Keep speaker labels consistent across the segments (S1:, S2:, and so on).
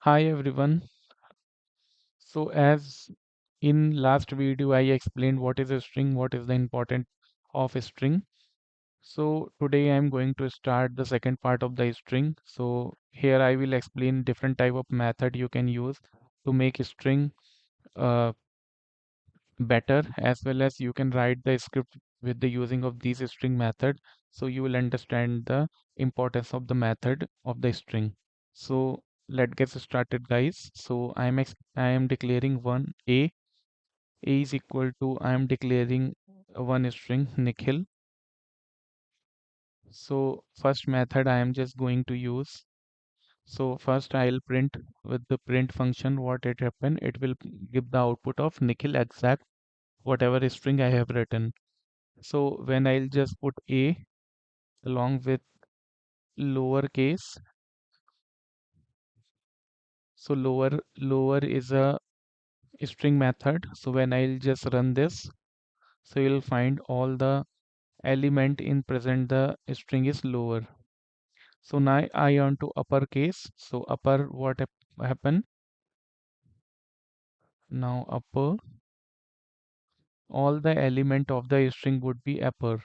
S1: Hi everyone. So as in last video I explained what is a string, what is the importance of a string. So today I am going to start the second part of the string. So here I will explain different type of method you can use to make a string uh, better, as well as you can write the script with the using of these string method. So you will understand the importance of the method of the string. So let's get started, guys. So I am declaring one a is equal to I am declaring one string Nikhil. So first method I am just going to use. So first I'll print with the print function what it happen. It will give the output of Nikhil exact whatever string I have written. So when I'll just put a along with lowercase, so lower is a string method. So when I'll just run this, so you'll find all the element in present the string is lower. So now I on to uppercase. So upper what happen? Now upper all the element of the string would be upper.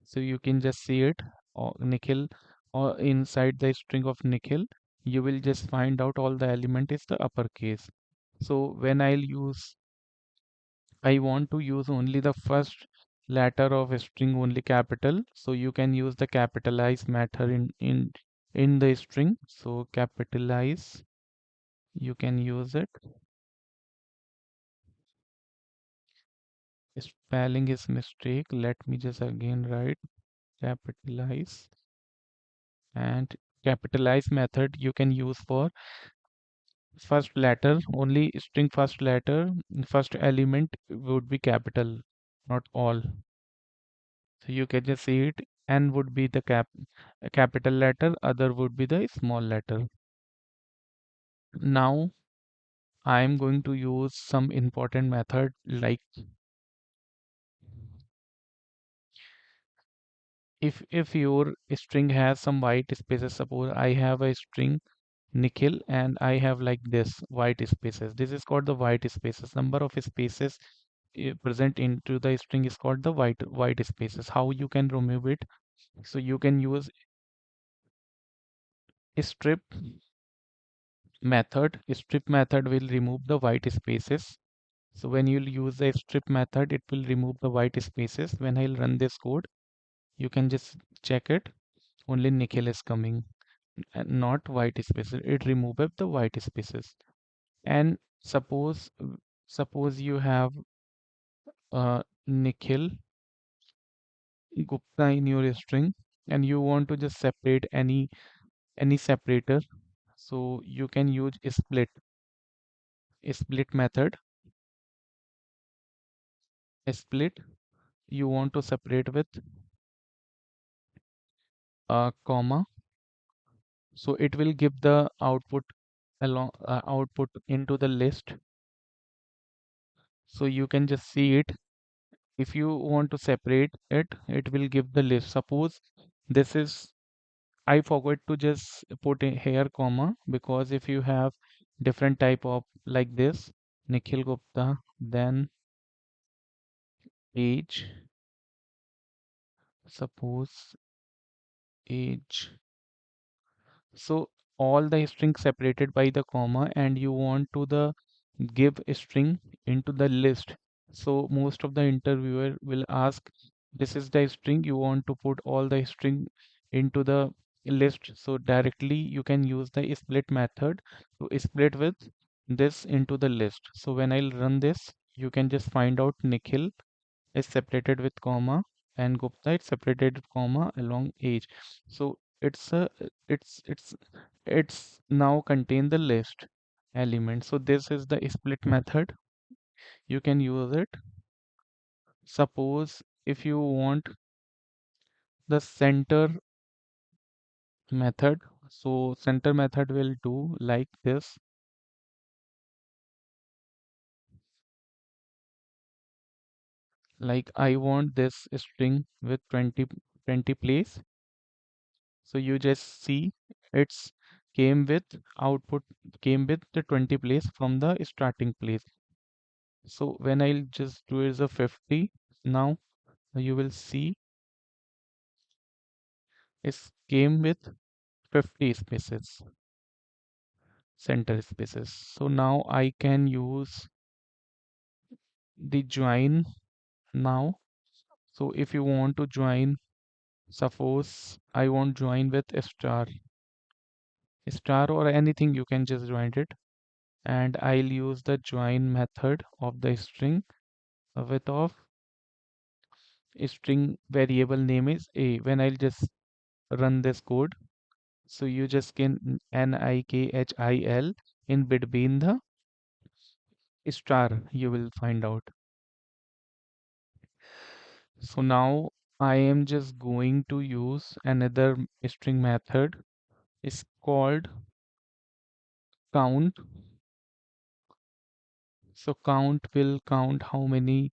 S1: So you can just see it or Nikhil or inside the string of Nikhil, you will just find out all the element is the uppercase. So when I want to use only the first letter of a string only capital. So you can use the capitalize method in the string. So capitalize, you can use it. Spelling is mistake. Let me just again write capitalize, and capitalize method you can use for first letter only string first letter first element would be capital, not all. So you can just see it. N would be the a capital letter, other would be the small letter. Now I am going to use some important method like if your string has some white spaces, suppose I have a string Nikhil and I have like this white spaces. This is called the white spaces. Number of spaces present into the string is called the white spaces. How you can remove it? So you can use strip method. Strip method will remove the white spaces. So when you'll use the strip method, it will remove the white spaces. When I'll run this code, you can just check it. Only Nikhil is coming and not white spaces. It removes the white spaces. And suppose you have Nikhil Gupta in your string and you want to just separate any separator, so you can use split method. Split you want to separate with a comma, so it will give the output along output into the list. So you can just see it. If you want to separate it, it will give the list. Suppose this is I forgot to just put a here comma, because if you have different type of like this Nikhil Gupta, then age, suppose age, so all the string separated by the comma and you want to the give a string into the list. So most of the interviewer will ask, this is the string you want to put all the string into the list. So directly you can use the split method to split with this into the list. So when I'll run this, you can just find out Nikhil is separated with comma and Gupta is separated with comma along age. So it's it's now contain the list element. So this is the split method. You can use it. Suppose if you want the center method, so center method will do like this. Like I want this string with 20 place. So you just see it's came with output came with the 20 place from the starting place. So when I'll just do is a 50, now you will see it came with 50 spaces, center spaces. So now I can use the join now. So if you want to join, suppose I want join with a star or anything, you can just join it. And I'll use the join method of the string with of string variable name is a. When I'll just run this code, so you just can Nikhil in between the star, you will find out. So now I am just going to use another string method. It's called count. So count will count how many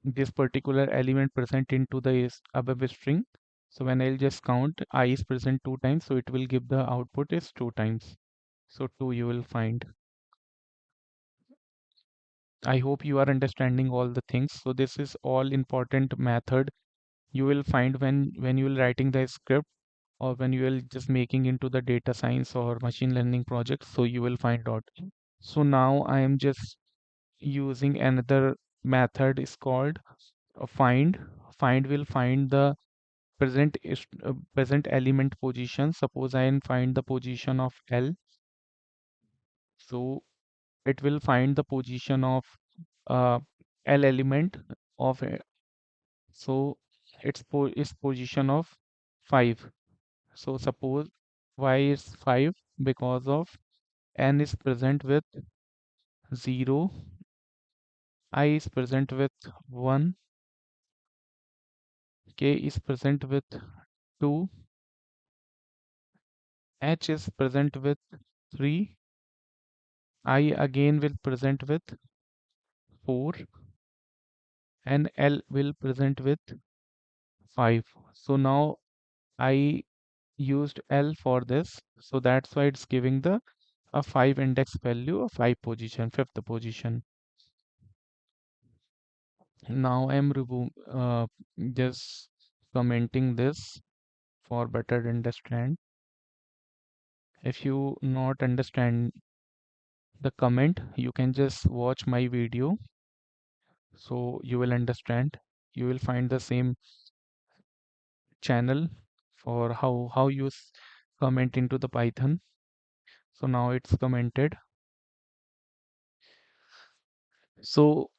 S1: this particular element present into the is above string. So when I'll just count I is present two times, so it will give the output is two times. So two you will find. I hope you are understanding all the things. So this is all important method you will find when you will writing the script or when you will just making into the data science or machine learning project. So you will find out. So now I am just using another method is called find. Find will find the present element position. Suppose I am find the position of L, so it will find the position of uh, L element of so its position of 5. So suppose y is 5 because of n is present with 0, I is present with 1, k is present with 2, h is present with 3, I again will present with 4, and L will present with 5. So now I used L for this. So that's why it's giving the a 5 index value of 5 position, fifth position. Now I'm just commenting this for better understand. If you not understand the comment, you can just watch my video so you will understand. You will find the same channel for how you comment into the Python. So now it's commented. So